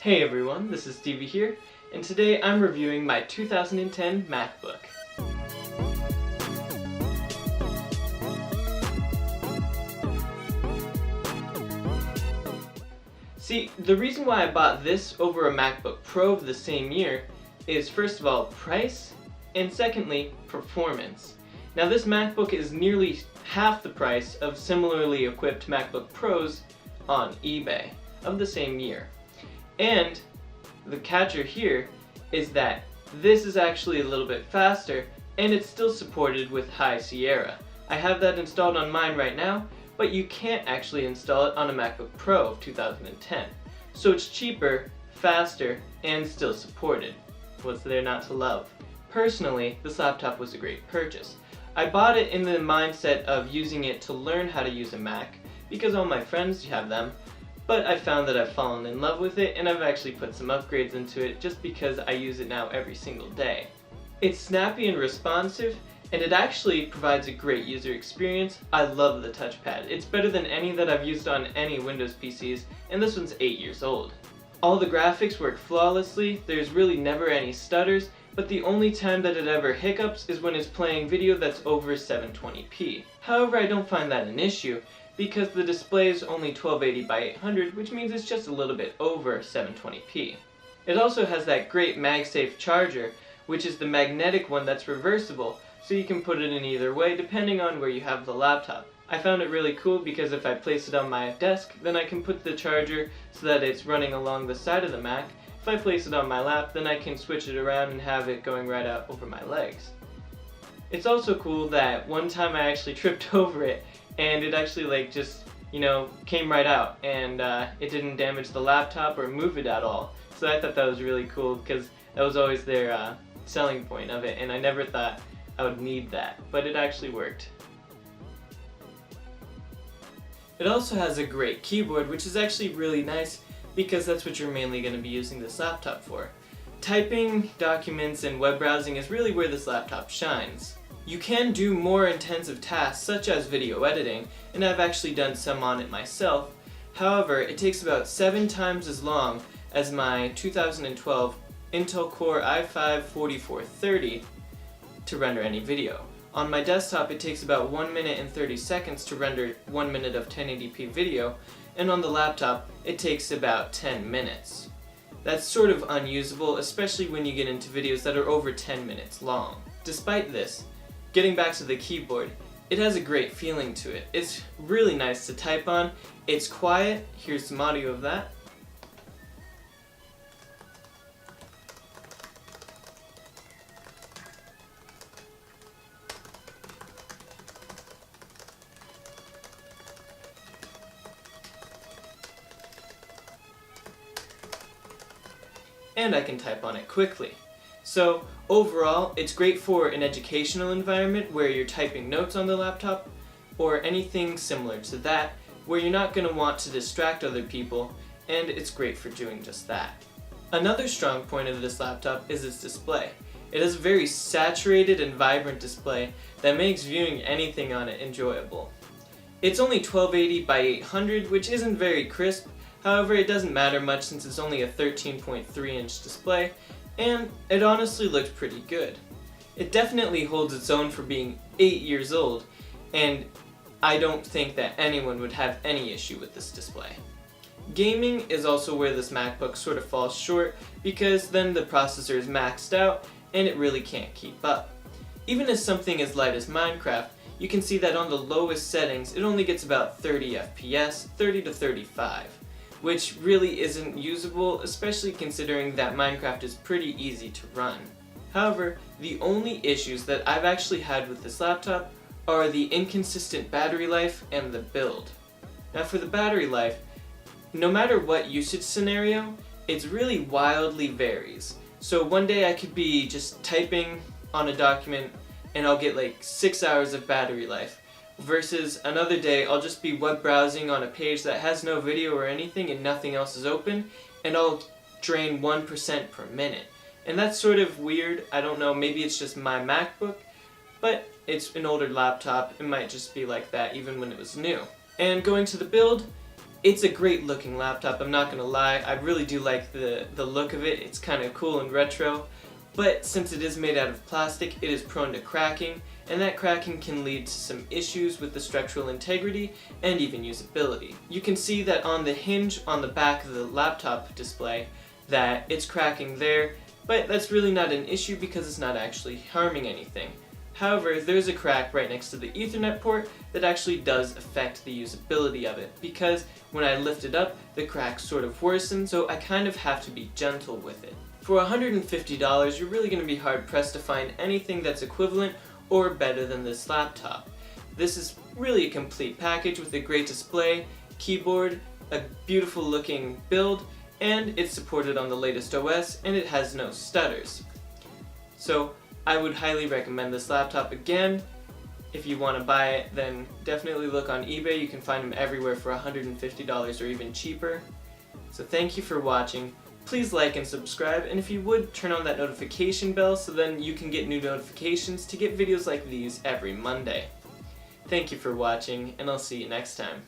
Hey everyone, this is Stevie here, and today I'm reviewing my 2010 MacBook. See, the reason why I bought this over a MacBook Pro of the same year is first of all price, and secondly performance. Now this MacBook is nearly half the price of similarly equipped MacBook Pros on eBay of the same year. And the catcher here is that this is actually a little bit faster and it's still supported with High Sierra. I have that installed on mine right now, but you can't actually install it on a MacBook Pro of 2010. So it's cheaper, faster, and still supported. What's there not to love? Personally, this laptop was a great purchase. I bought it in the mindset of using it to learn how to use a Mac, because all my friends have them, but I found that I've fallen in love with it and I've actually put some upgrades into it just because I use it now every single day. It's snappy and responsive, and it actually provides a great user experience. I love the touchpad. It's better than any that I've used on any Windows PCs, and this one's 8 years old. All the graphics work flawlessly, there's really never any stutters, but the only time that it ever hiccups is when it's playing video that's over 720p. However, I don't find that an issue, because the display is only 1280 by 800, which means it's just a little bit over 720p. It also has that great MagSafe charger, which is the magnetic one that's reversible, so you can put it in either way depending on where you have the laptop. I found it really cool because if I place it on my desk, then I can put the charger so that it's running along the side of the Mac. If I place it on my lap, then I can switch it around and have it going right out over my legs. It's also cool that one time I actually tripped over it and it actually just came right out, and it didn't damage the laptop or move it at all. So I thought that was really cool because that was always their selling point of it, and I never thought I would need that, but it actually worked. It also has a great keyboard, which is actually really nice because that's what you're mainly going to be using this laptop for. Typing, documents, and web browsing is really where this laptop shines. You can do more intensive tasks such as video editing, and I've actually done some on it myself. However, it takes about 7 times as long as my 2012 Intel Core i5-4430 to render any video. On my desktop it takes about 1 minute and 30 seconds to render 1 minute of 1080p video, and on the laptop it takes about 10 minutes. That's sort of unusable, especially when you get into videos that are over 10 minutes long. Despite this, getting back to the keyboard, it has a great feeling to it. It's really nice to type on, it's quiet, here's some audio of that. And I can type on it quickly. So overall, it's great for an educational environment where you're typing notes on the laptop, or anything similar to that, where you're not going to want to distract other people, and it's great for doing just that. Another strong point of this laptop is its display. It has a very saturated and vibrant display that makes viewing anything on it enjoyable. It's only 1280 by 800, which isn't very crisp. However, it doesn't matter much since it's only a 13.3-inch display, and it honestly looks pretty good. It definitely holds its own for being 8 years old, and I don't think that anyone would have any issue with this display. Gaming is also where this MacBook sort of falls short, because then the processor is maxed out and it really can't keep up. Even as something as light as Minecraft, you can see that on the lowest settings it only gets about 30 FPS, 30 to 35. Which really isn't usable, especially considering that Minecraft is pretty easy to run. However, the only issues that I've actually had with this laptop are the inconsistent battery life and the build. Now for the battery life, no matter what usage scenario, it really wildly varies. So one day I could be just typing on a document and I'll get like 6 hours of battery life. Versus another day I'll just be web browsing on a page that has no video or anything and nothing else is open, and I'll drain 1% per minute. And that's sort of weird. I don't know, maybe it's just my MacBook, but it's an older laptop. It might just be like that even when it was new. And going to the build, It's a great looking laptop, I'm not gonna lie. I really do like the look of it. It's kind of cool and retro. But since it is made out of plastic, it is prone to cracking, and that cracking can lead to some issues with the structural integrity and even usability. You can see that on the hinge on the back of the laptop display that it's cracking there, but that's really not an issue because it's not actually harming anything. However, there's a crack right next to the Ethernet port that actually does affect the usability of it, because when I lift it up, the crack sort of worsens, so I kind of have to be gentle with it. For $150, you're really going to be hard pressed to find anything that's equivalent or better than this laptop. This is really a complete package with a great display, keyboard, a beautiful looking build, and it's supported on the latest OS, and it has no stutters. So I would highly recommend this laptop again. If you want to buy it, then definitely look on eBay. You can find them everywhere for $150 or even cheaper. So thank you for watching. Please like and subscribe, and if you would, turn on that notification bell so then you can get new notifications to get videos like these every Monday. Thank you for watching, and I'll see you next time.